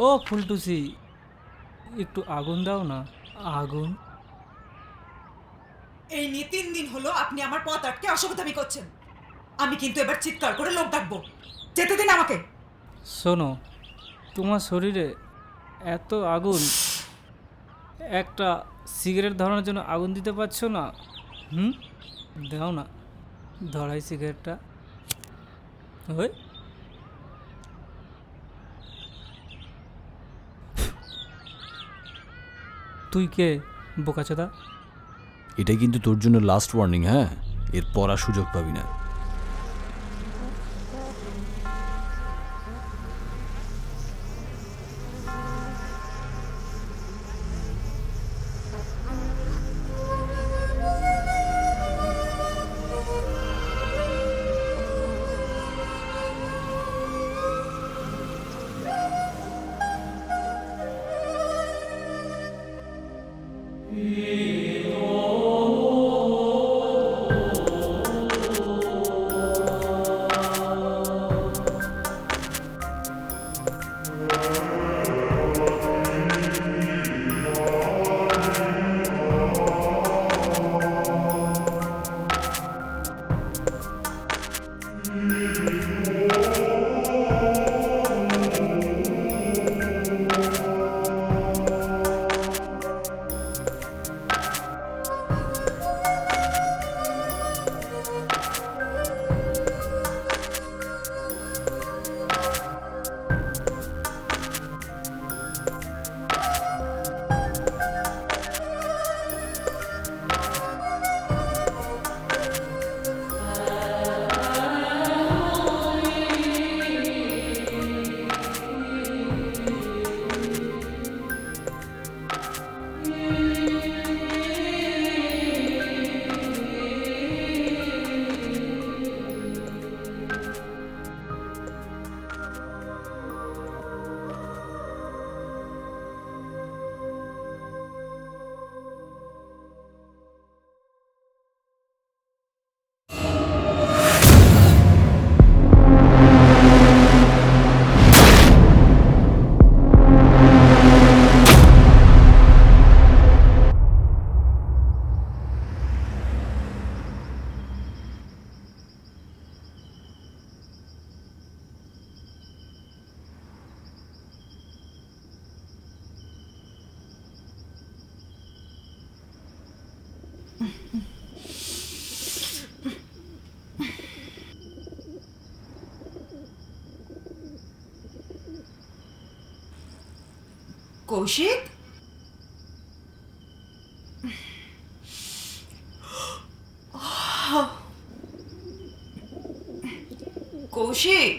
ও ফুলটুসি, একটু আগুন দাও না। আগুন। এই নিয়ে 3 দিন হলো আপনি আমার পথ আটকে অসভ্যতামি করছেন। আমি কিন্তু এবার চিৎকার করে লোক ডাকবো। যেতে দিন আমাকে। শোনো, তোমার শরীরে এত আগুন, একটা সিগারেট ধরানোর জন্য আগুন দিতে পারছো না? হুম, দাও না, ধরাই সিগারেটটা। ওই, তুই কে বোকাচোদা? এটাই কিন্তু তোর জন্য লাস্ট ওয়ার্নিং, হ্যাঁ? এরপর আর সুযোগ পাবি না। কৌশিক, কৌশিক,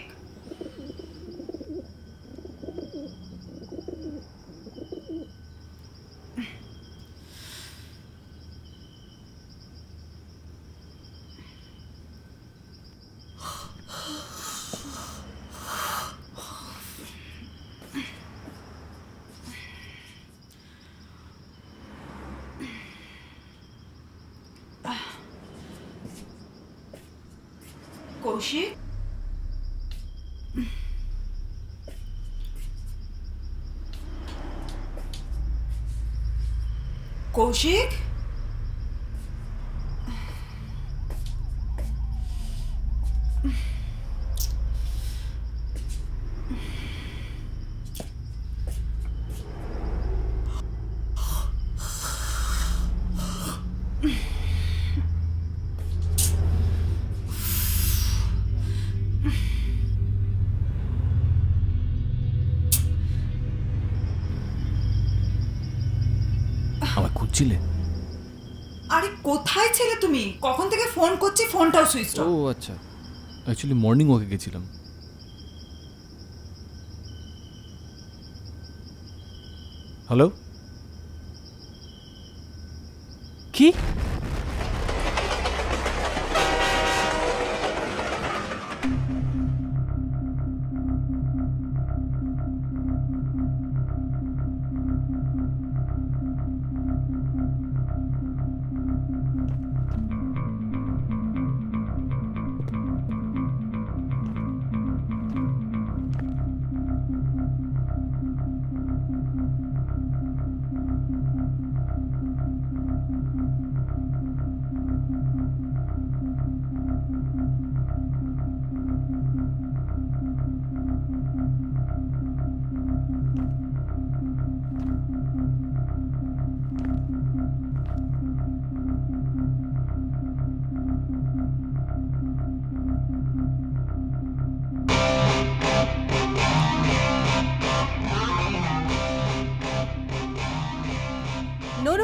কৌশিক, কৌশিক। আমায় খুঁজছিলে? আরে কোথায় ছিলে তুমি? কখন থেকে ফোন করছি, ফোনটাও সুইচ ও অফ। আচ্ছা, অ্যাকচুয়ালি মর্নিং ওয়াকে গেছিলাম। হ্যালো? কি?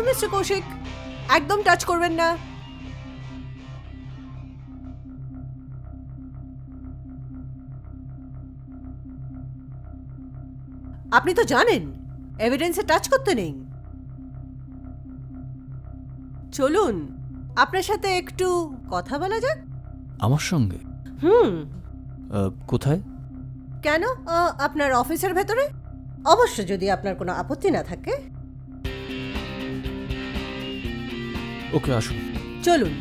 মিস্টার কৌশিক, একদম টাচ করবেন না। আপনি তো জানেন এভিডেন্সে টাচ করতে নেই। চলুন আপনার সাথে একটু কথা বলা যাক। আমার সঙ্গে? কোথায়? কেন, আপনার অফিসের ভেতরে? অবশ্য যদি আপনার কোনো আপত্তি না থাকে। ওকে, আসুন। চলুন।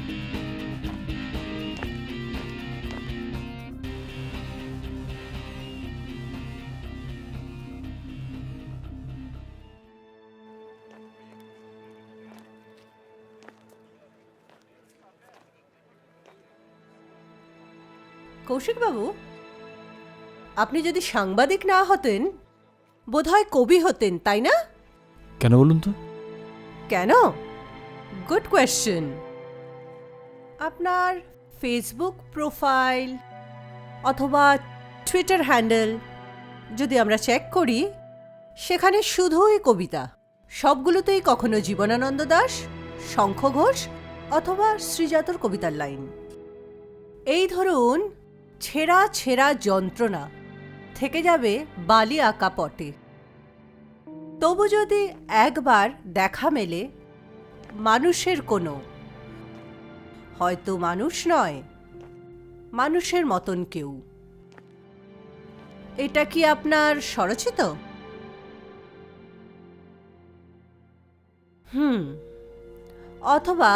কৌশিকবাবু, আপনি যদি সাংবাদিক না হতেন বোধহয় কবি হতেন, তাই না? কেন বলুন তো? কেন? Good question. আপনার ফেসবুক প্রোফাইল অথবা টুইটার হ্যান্ডেল যদি আমরা চেক করি, সেখানে শুধুই কবিতা। সবগুলোতেই কখনো জীবনানন্দ দাশ, শঙ্খ ঘোষ অথবা শ্রীজাতর কবিতার লাইন। এই ধরুন, ছেঁড়া ছেঁড়া যন্ত্রণা থেকে যাবে বালি আঁকা পটে। তবু যদি একবার দেখা মেলে মানুষের কোনো, হয়তো মানুষ নয়, মানুষের মতন কেউ, এটা কি আপনার স্বরচিত? অথবা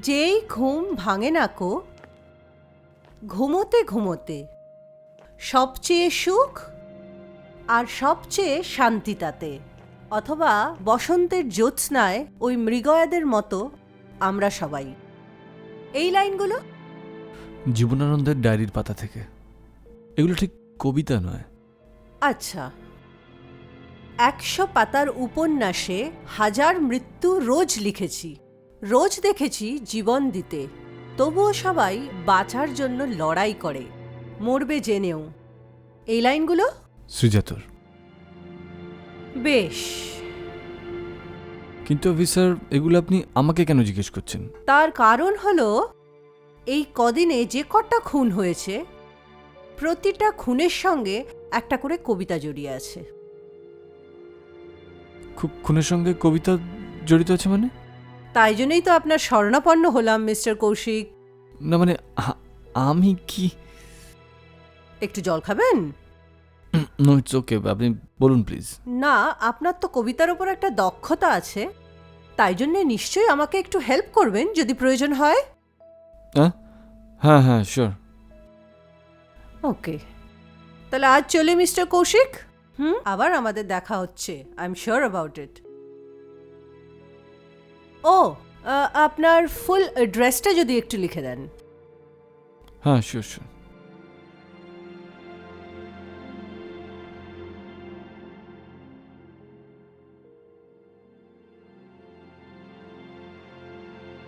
যেই ঘুম ভাঙে না কো, ঘুমোতে ঘুমোতে সবচেয়ে সুখ আর সবচেয়ে শান্তি তাতে। অথবা বসন্তের জ্যোৎস্নায় ওই মৃগয়াদের মতো আমরা সবাই। এই লাইনগুলো জীবনানন্দের ডায়েরির পাতা থেকে। এগুলো ঠিক কবিতা নয়। আচ্ছা, 100 পাতার উপন্যাসে 1000 মৃত্যু রোজ লিখেছি, রোজ দেখেছি জীবন দিতে, তবুও সবাই বাঁচার জন্য লড়াই করে, মরবে জেনেও। এই লাইনগুলো শ্রীজাতর। বেশ, কিন্তু অফিসার, এগুলো আপনি আমাকে কেন জিজ্ঞেস করছেন? তার কারণ হলো এই কদিনে যে কটা খুন হয়েছে, প্রতিটা খুনের সঙ্গে একটা করে কবিতা জড়িয়ে আছে। খুনের সঙ্গে কবিতা জড়িত আছে মানে? তাই জন্যই তো আপনার শরণাপন্ন হলাম মিস্টার কৌশিক। না মানে আমি কি? একটু জল খাবেন? নো, ইটস ওকে, আপনি বলুন প্লিজ। না, আপনার তো কবিতার উপর একটা দক্ষতা আছে, তাই জন্য নিশ্চয়ই আমাকে একটু হেল্প করবেন যদি প্রয়োজন হয়। হ্যাঁ হ্যাঁ, শিওর। ওকে, তাহলে আজ চলে মিস্টার কৌশিক। আবার আমাদের দেখা হচ্ছে, I am sure about it. ও, আপনার ফুল অ্যাড্রেসটা যদি একটু লিখে দেন। হ্যাঁ, sure sure.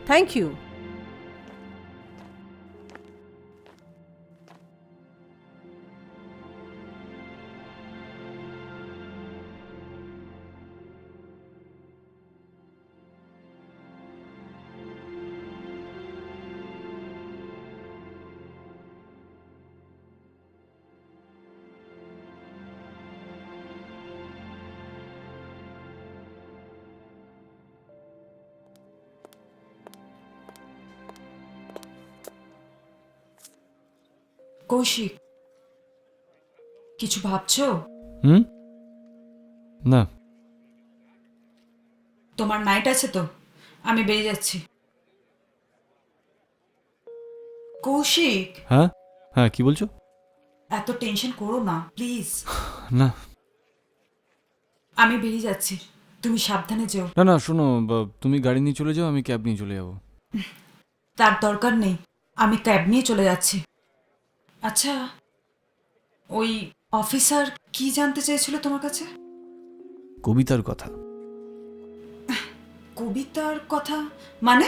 Thank you. Koushik, কিছু ভাবছো? না। তোমার নাইট আছে তো, আমি বেরিয়ে যাচ্ছি। কৌশিক, হ্যাঁ হ্যাঁ, কি বলছো? এত টেনশন করো না প্লিজ। না আমি বেরিয়ে যাচ্ছি, তুমি সাবধানে যেও। না না, শোনো, তুমি গাড়ি নিয়ে চলে যাও, আমি ক্যাব নিয়ে চলে যাবো। তার দরকার নেই, আমি ক্যাব নিয়ে চলে যাচ্ছি। আচ্ছা, ওই অফিসার কি জানতে চেয়েছিল তোমার কাছে? কবিতার কথা। কবিতার কথা মানে?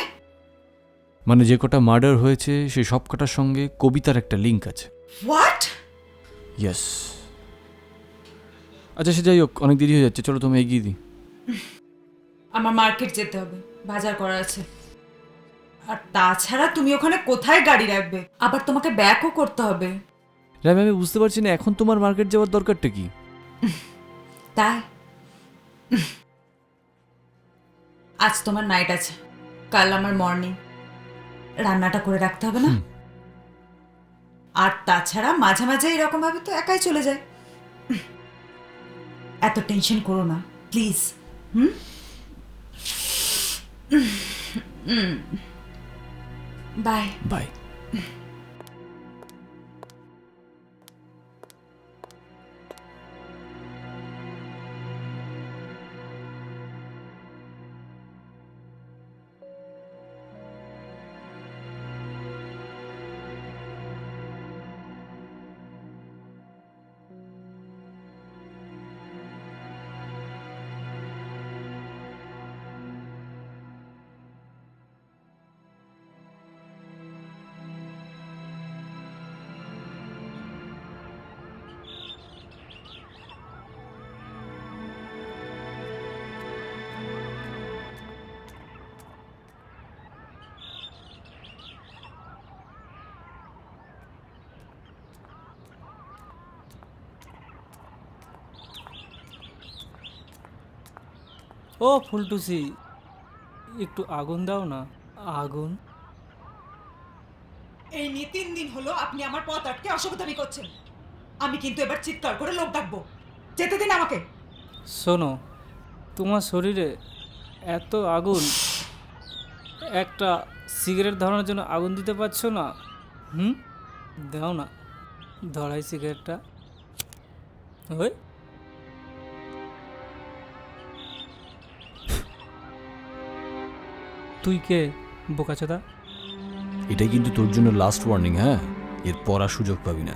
মানে যে কটা মার্ডার হয়েছে সেই সব কটার সঙ্গে কবিতার একটা লিঙ্ক আছে। হোয়াট? ইয়েস। আচ্ছা, সে যাই হোক, অনেক দেরি হয়ে যাচ্ছে, চলো তুমি এগিয়ে দিই। আমার মার্কেট যেতে হবে, বাজার করা আছে। আর তাছাড়া তুমি ওখানে কোথায় গাড়ি রাখবে? আবার তোমাকে ব্যাকও করতে হবে। রামি, আমি বুঝতে পারছি না এখন তোমার মার্কেট যাওয়ার দরকারটা কি? তাই আজ তোমার নাইট আছে, কাল আমার মর্নিং। রান্নাটা করে রাখতে হবে না? আর তাছাড়া মাঝে মাঝে এরকম ভাবে তো একাই চলে যায়। এত টেনশন করো না প্লিজ। বাই। বাই। ও ফুলটুসি, একটু আগুন দাও না। আগুন। এই নিয়ে 3 দিন হলো আপনি আমার পথ আটকে অসুবিধামি করছেন। আমি কিন্তু এবার চিৎকার করে লোক ডাকবো। যেতে দিন আমাকে। শোনো, তোমার শরীরে এত আগুন, একটা সিগারেট ধরানোর জন্য আগুন দিতে পারছো না? দাও না, ধরাই সিগারেটটা। ওই তুই কে বোকাচোদা? এটাই কিন্তু তোর জন্য লাস্ট ওয়ার্নিং, হ্যাঁ? এরপর আর সুযোগ পাবি না।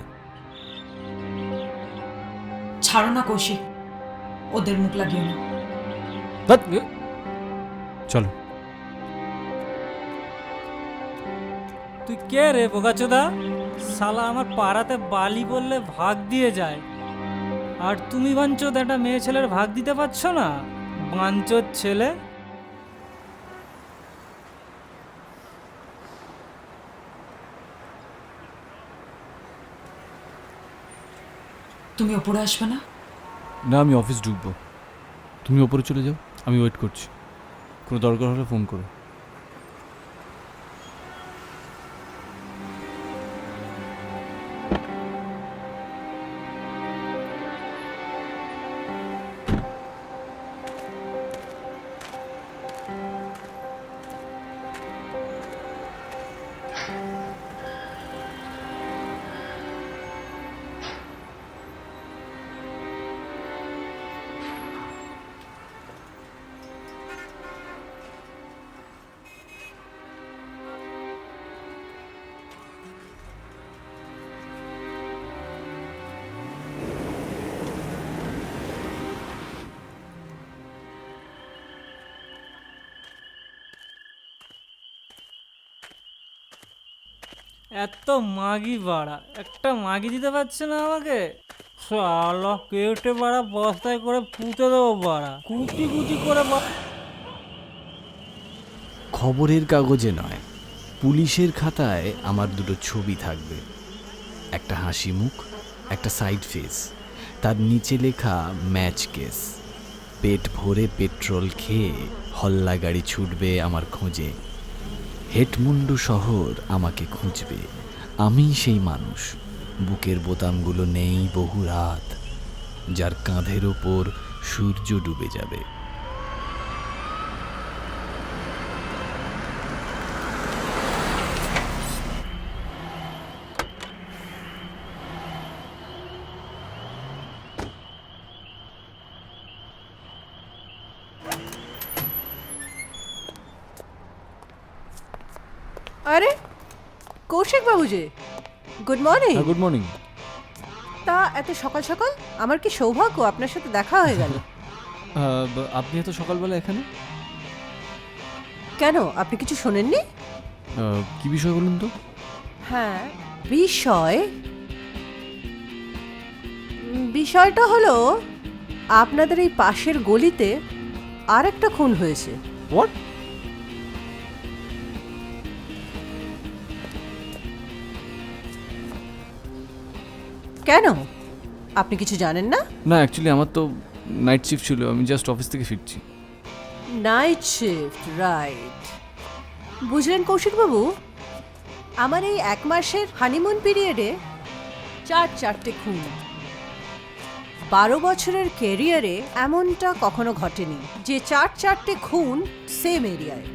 ছাড়ো না কৌশিক, ওদের মুখ লাগিও না। চলো। তুই কে রে বোকাচোদা? শালা আমার পাড়াতে বালি বললে ভাগ দিয়ে যায়, আর তুমি বাঞ্চোদ একটা মেয়ে ছেলের ভাগ দিতে পারছো না? বাঞ্চোদ ছেলে। তুমি ওপরে আসবে না? না, আমি অফিস ঢুকবো। তুমি ওপরে চলে যাও, আমি ওয়েট করছি। কোনো দরকার হলে ফোন করো। এত মাগি বাড়া, একটা মাগি দিতে পারছে না আমাকে? শালা কেটে বাড়া বস্তায় করে পুঁতে দেবো বাড়া, কুচি কুচি করে খবরের কাগজে নয়, পুলিশের খাতায় আমার দুটো ছবি থাকবে। একটা হাসি মুখ, একটা সাইড ফেস, তার নিচে লেখা ম্যাচ কেস। পেট ভরে পেট্রোল খেয়ে হল্লা গাড়ি ছুটবে আমার খোঁজে। হেটমুন্ডু শহর আমাকে খুঁজবে। আমি সেই মানুষ, বুকের বোতামগুলো নেই বহু রাত, যার কাঁধের ওপর সূর্য ডুবে যাবে। আরে কৌশিক বাবু যে, গুড মর্নিং। Good morning. তা এত সকাল সকাল? আমার কি সৌভাগ্য আপনার সাথে দেখা হয়ে গেল। আপনি এত সকালবেলা এখানে কেন, আপনি কিছু শোনেননি? কি বিষয় বলুন তো? হ্যাঁ, বিষয়টা হলো আপনাদের এই পাশের গলিতে আর একটা খুন হয়েছে। হোয়াট? কেন, আপনি কিছু জানেন না? না, অ্যাকচুয়ালি আমার তো নাইট শিফট ছিল, আমি জাস্ট অফিস থেকে ফিরছি। Night shift, right. বুঝলেন কৌশিকবাবু, আমার এই 1 মাসের হানিমুন পিরিয়ডে 4 খুন। 12 বছরের ক্যারিয়ারে এমনটা কখনো ঘটেনি যে 4 খুন সেম এরিয়ায়।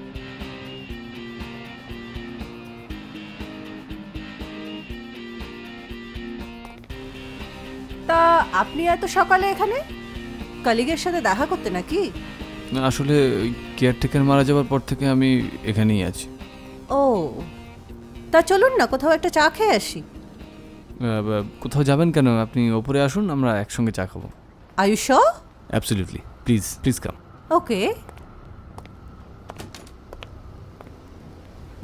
তা আপনি এত সকালে এখানে কলিগের সাথে দেখা করতে নাকি? না, আসলে কেয়ারটেকার মারা যাওয়ার পর থেকে আমি এখানেই আছি। ও, তা চলুন না কোথাও একটা চা খেয়ে আসি। কোথাও যাবেন কেন? আপনি ওপরে আসুন, আমরা একসঙ্গে চা খাবো। Ayush? Absolutely, please please come. Okay.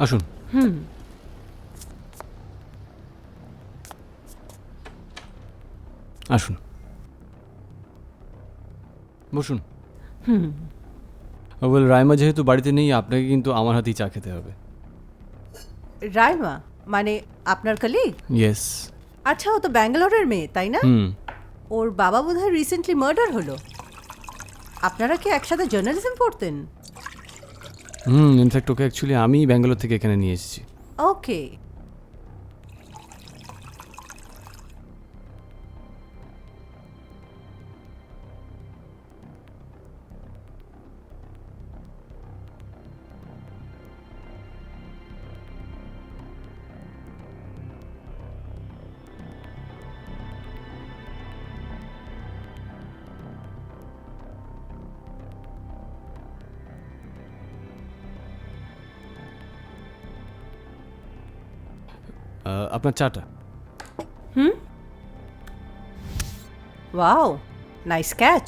আসুন। আসুন, বসুন। ওয়েল, রাইমা যেহেতু বাড়িতে নেই, আপনাকে কিন্তু আমার হাতেই চা খেতে হবে। রাইমা মানে আপনার কলিগ? ইয়েস। আচ্ছা, ও তো ব্যাঙ্গালোরের মেয়ে, তাই না? ওর বাবা বোধহয় রিসেন্টলি মার্ডার হলো। আপনারা কি একসাথে জার্নালিজম পড়তেন? ইনফ্যাক্ট ওকে অ্যাকচুয়ালি আমি ব্যাঙ্গালোর থেকে এখানে নিয়ে এসেছি। ওকে। আপনার চাটা। Wow, nice catch.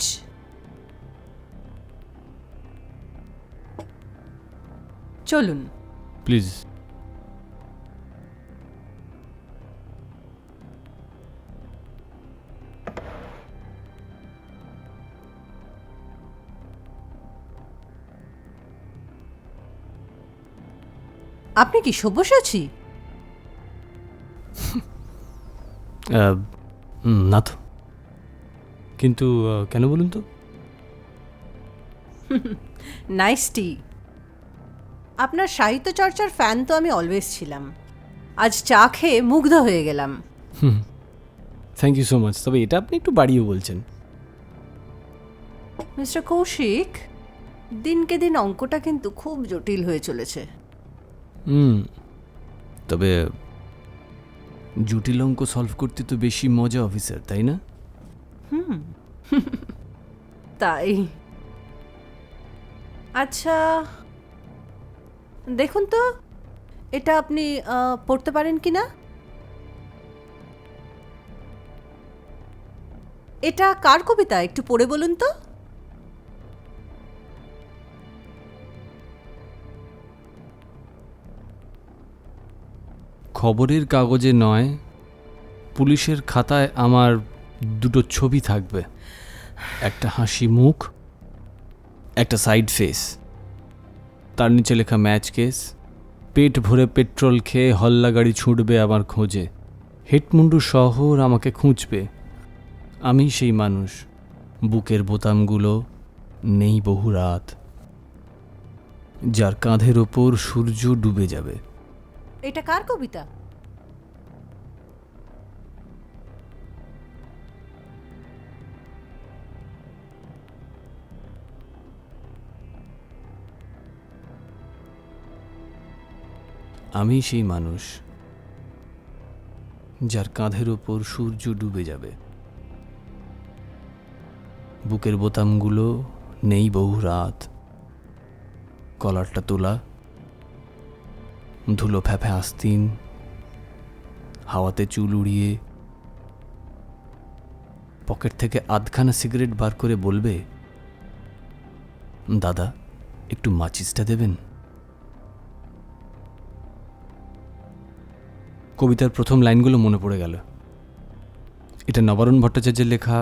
চলুন। প্লিজ। আপনি কি সব্যসাচী? না তো, কিন্তু কেন বলুন তো? নাইস টি। আপনার সাহিত্য চর্চার ফ্যান তো আমি অলওয়েজ ছিলাম। আজ চা খেয়ে মুগ্ধ হয়ে গেলাম। থ্যাংক ইউ সো মাচ, তবে এটা আপনি একটু বাড়িয়ে বলছেন। মিস্টার কৌশিক, দিনকে দিন অঙ্কটা কিন্তু খুব জটিল হয়ে চলেছে। তবে জটিল অঙ্ক সলভ করতে তো বেশি মজা অফিসার, তাই না? তাই। আচ্ছা, দেখুন তো এটা আপনি পড়তে পারেন কি না? এটা কার কবিতা, একটু পড়ে বলুন তো। খবরের কাগজে নয়, পুলিশের খাতায় আমার দুটো ছবি থাকবে, একটা হাসি মুখ, একটা সাইড ফেস, তার নিচে লেখা ম্যাচ কেস। পেট ভরে পেট্রোল খেয়ে হল্লা গাড়ি ছুটবে আমার খোঁজে, হেটমুন্ডু শহর আমাকে খুঁজবে। আমি সেই মানুষ, বুকের বোতামগুলো নেই বহু রাত, যার কাঁধের ওপর সূর্য ডুবে যাবে। এটা কার কবিতা? আমি সেই মানুষ, যার কাঁধের ওপর সূর্য ডুবে যাবে, বুকের বোতামগুলো নেই বহু রাত, কলারটা তোলা, ধুলো ফ্যাফে আস্তিন, হাওয়াতে চুল উড়িয়ে, পকেট থেকে আধখানা সিগারেট বার করে বলবে, দাদা একটু মাচিসটা দেবেন। কবিতার প্রথম লাইনগুলো মনে পড়ে গেল। এটা নবারুণ ভট্টাচার্যের লেখা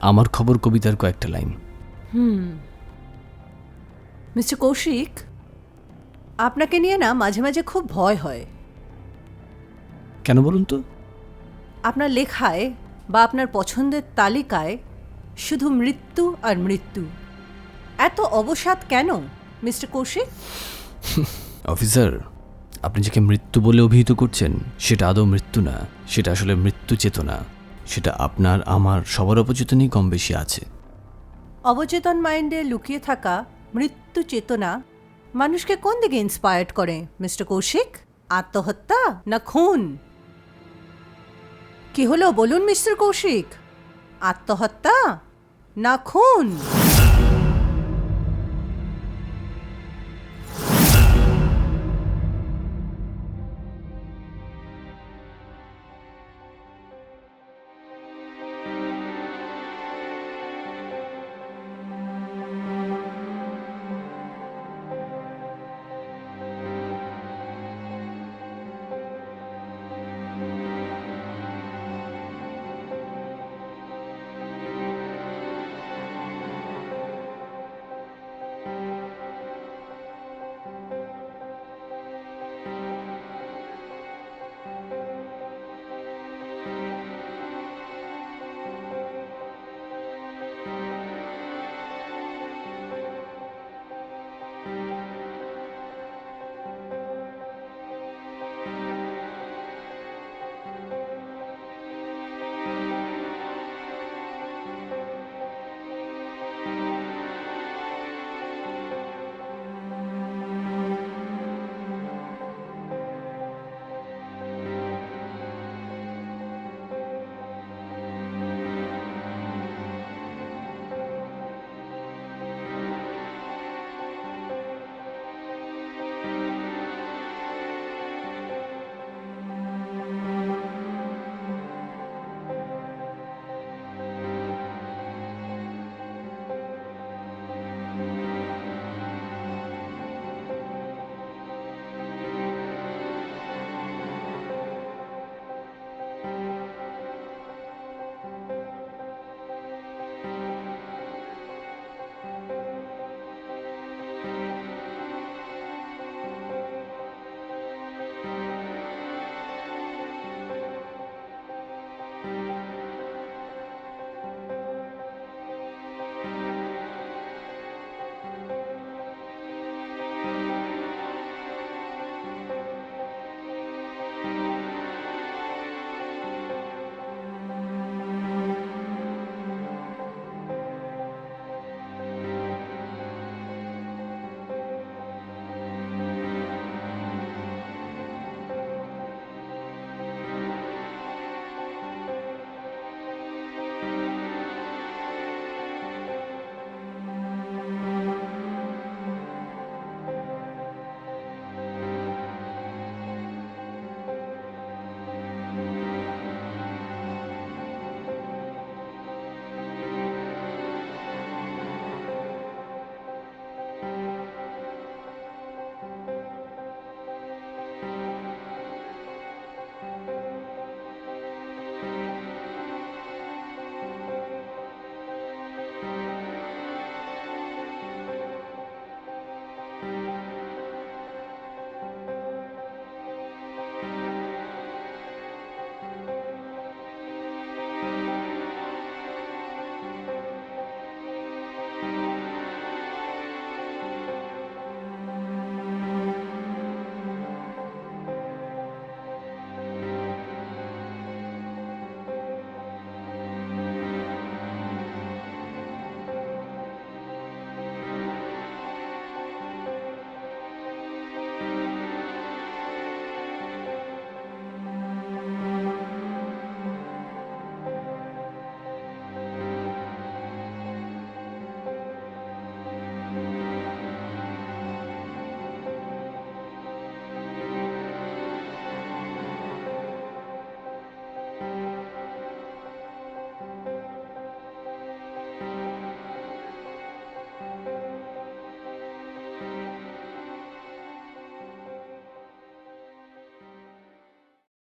আমার খবর কবিতার কয়েকটা লাইন। মিস্টার কৌশিক, আপনাকে নিয়ে না মাঝে মাঝে খুব ভয় হয়। কেন বলুন তো? আপনার লেখায় বা আপনার পছন্দের তালিকায় শুধু মৃত্যু আর মৃত্যু। এত অবসাদ কেন মিস্টার কৌশিক? অফিসার, আপনি যাকে মৃত্যু বলে অভিহিত করছেন সেটা আদৌ মৃত্যু না, সেটা আসলে মৃত্যু চেতনা। সেটা আপনার আমার সবার অবচেতনই কম বেশি আছে। অবচেতন মাইন্ডে লুকিয়ে থাকা মৃত্যু চেতনা মানুষকে কোন দিকে ইন্সপায়ার্ড করে মিস্টার কৌশিক? আত্মহত্যা না খুন? কি হলো বলুন মিস্টার কৌশিক, আত্মহত্যা না খুন?